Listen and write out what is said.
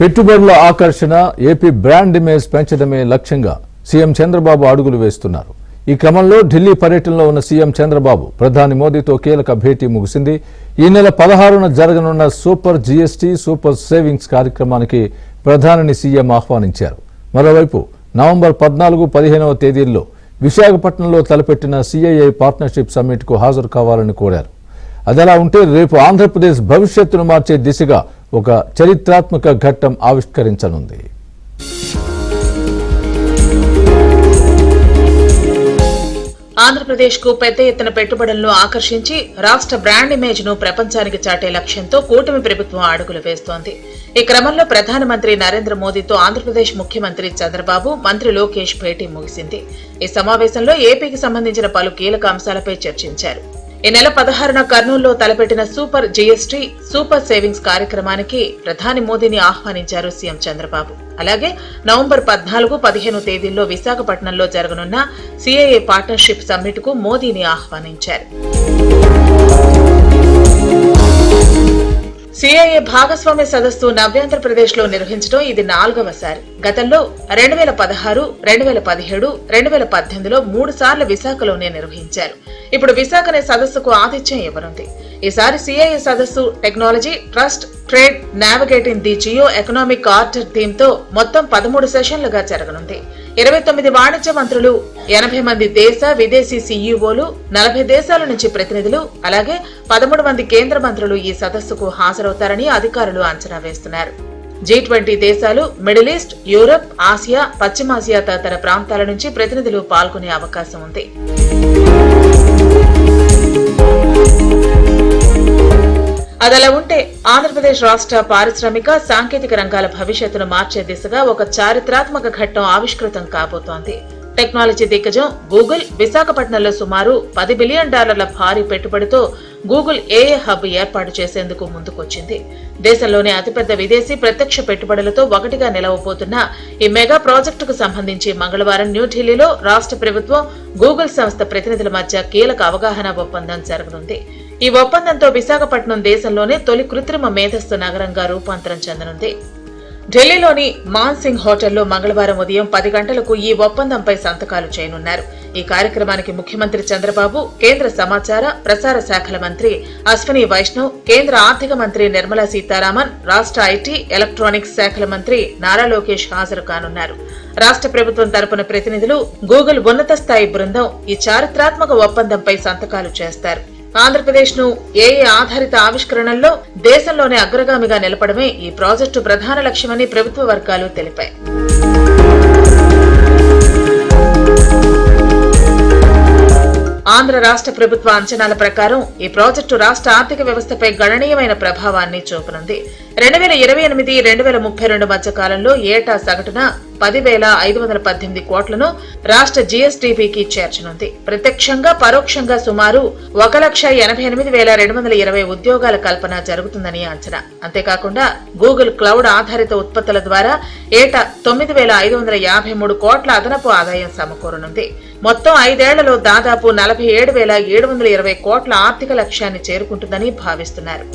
పెట్టుబడుల ఆకర్షణ AP brand image పెంచడమే లక్ష్యంగా సీఎం చంద్రబాబు అడుగులు వేస్తున్నారు. ఈ క్రమంలో ఢిల్లీ పర్యటనలో ఉన్న సీఎం చంద్రబాబు ప్రధాని మోదీతో కీలక భేటీ ముగిసింది. ఈ నెల 16న జరగనున్న సూపర్ జీఎస్టీ సూపర్ సేవింగ్స్ కార్యక్రమానికి ప్రధానిని సీఎం ఆహ్వానించారు. మరోవైపు నవంబర్ 14, 15వ తేదీల్లో విశాఖపట్నంలో తలపెట్టిన సిఐఐ పార్ట్నర్షిప్ సమ్మిట్కు హాజరు కావాలని కోరారు. అదలా ఉంటే రేపు ఆంధ్రప్రదేశ్ భవిష్యత్తును మార్చే దిశగా ఒక చరిత్రాత్మక ఘట్టం ఆవిష్కరించనుంది. ఆంధ్రప్రదేశ్ కు పెద్ద ఎత్తున పెట్టుబడులను ఆకర్షించి రాష్ట్ర బ్రాండ్ ఇమేజ్ ను ప్రపంచానికి చాటే లక్ష్యంతో కూటమి ప్రభుత్వం అడుగులు వేస్తోంది. ఈ క్రమంలో ప్రధానమంత్రి నరేంద్ర మోదీతో ఆంధ్రప్రదేశ్ ముఖ్యమంత్రి చంద్రబాబు, మంత్రి లోకేష్ భేటీ ముగిసింది. ఈ సమావేశంలో ఏపీకి సంబంధించిన పలు కీలక అంశాలపై చర్చించారు. ఈ నెల 16న కర్నూలులో తలపెట్టిన సూపర్ జీఎస్టీ సూపర్ సేవింగ్స్ కార్యక్రమానికి ప్రధాని మోదీని ఆహ్వానించారు సీఎం చంద్రబాబు. అలాగే నవంబర్ 14, 15 తేదీల్లో విశాఖపట్నంలో జరగనున్న సిఐఐ పార్ట్నర్షిప్ సమ్మిట్ కు మోదీని ఆహ్వానించారు. సిఐఐ భాగస్వామ్య సదస్సు నవ్యాంధ్రప్రదేశ్ లో నిర్వహించడం ఇది 4వసారి. గతంలో 2016, 2017, 2018లో 3 సార్లు విశాఖలోనే నిర్వహించారు. ఇప్పుడు విశాఖనే సదస్సుకు ఆతిథ్యం ఇవ్వనుంది. ఈసారి సిఐఐ సదస్సు technology, trust, trade, navigating the geo economic order theme తో మొత్తం 13 సెషన్లుగా జరగనుంది. 29 వాణిజ్య మంత్రులు, 80 మంది దేశ, విదేశీ సీఈఓలు, 40 దేశాల నుంచి ప్రతినిధులు, అలాగే 13 మంది కేంద్ర మంత్రులు ఈ సదస్సుకు హాజరవుతారని అధికారులు అంచనా వేస్తున్నారు. G20 దేశాలు, మిడిల్ ఈస్ట్, యూరప్, ఆసియా, పశ్చిమాసియా తదితర ప్రాంతాల నుంచి ప్రతినిధులు పాల్గొనే అవకాశం ఉంది. అదలా ఉంటే ఆంధ్రప్రదేశ్ రాష్ట్ర పారిశ్రామిక, సాంకేతిక రంగాల భవిష్యత్తును మార్చే దిశగా ఒక చారిత్రాత్మక ఘట్టం ఆవిష్కృతం కాబోతోంది. టెక్నాలజీ దిగ్గజం గూగుల్ విశాఖపట్నంలో సుమారు $10 బిలియన్ భారీ పెట్టుబడితో గూగుల్ ఏఏ హబ్ ఏర్పాటు చేసేందుకు ముందుకొచ్చింది. దేశంలోనే అతిపెద్ద విదేశీ ప్రత్యక్ష పెట్టుబడులతో ఒకటిగా నిలవబోతున్న ఈ మెగా ప్రాజెక్టుకు సంబంధించి మంగళవారం న్యూఢిల్లీలో రాష్ట్ర ప్రభుత్వం, గూగుల్ సంస్థ ప్రతినిధుల మధ్య కీలక అవగాహన ఒప్పందం జరగనుంది. ఈ ఒప్పందంతో విశాఖపట్నం దేశంలోనే తొలి కృత్రిమ మేధస్సు నగరంగా రూపాంతరం చెందనుంది. ఢిల్లీలోని మాన్సింగ్ హోటల్లో మంగళవారం ఉదయం 10 గంటలకు ఈ ఒప్పందంపై సంతకాలు చేయనున్నారు. ఈ కార్యక్రమానికి ముఖ్యమంత్రి చంద్రబాబు, కేంద్ర సమాచార, ప్రసార శాఖల మంత్రి అశ్విని వైష్ణవ్, కేంద్ర ఆర్థిక మంత్రి నిర్మలా సీతారామన్, రాష్ట్ర ఐటీ, ఎలక్ట్రానిక్స్ శాఖల మంత్రి నారా లోకేష్ హాజరు కానున్నారు. రాష్ట్ర ప్రభుత్వం తరపున ప్రతినిధులు, గూగుల్ ఉన్నత స్థాయి బృందం ఈ చారిత్రాత్మక ఒప్పందంపై సంతకాలు చేస్తారు. ఆంధ్రప్రదేశ్ ను ఏఏ ఆధారిత ఆవిష్కరణల్లో దేశంలోనే అగ్రగామిగా నిలపడమే ఈ ప్రాజెక్టు ప్రధాన లక్ష్యమని ప్రభుత్వ వర్గాలు తెలిపాయి. ఆంధ్ర రాష్ట్ర ప్రభుత్వ అంచనాల ప్రకారం ఈ ప్రాజెక్టు రాష్ట్ర ఆర్థిక వ్యవస్థపై గణనీయమైన ప్రభావాన్ని చూపనుంది. 2028, 2032 మధ్య కాలంలో ఏటా సగటున 10,518 కోట్లను రాష్ట్ర జీఎస్డీపీకి చేర్చనుంది. ప్రత్యక్షంగా, పరోక్షంగా సుమారు 1,88,220 ఉద్యోగాల కల్పన జరుగుతుందని అంచనా. అంతేకాకుండా గూగుల్ క్లౌడ్ ఆధారిత ఉత్పత్తుల ద్వారా ఏటా 9,553 కోట్ల అదనపు ఆదాయం సమకూరనుంది. మొత్తం 5 ఏళ్లలో దాదాపు 47,720 కోట్ల ఆర్థిక లక్ష్యాన్ని చేరుకుంటుందని భావిస్తున్నారు.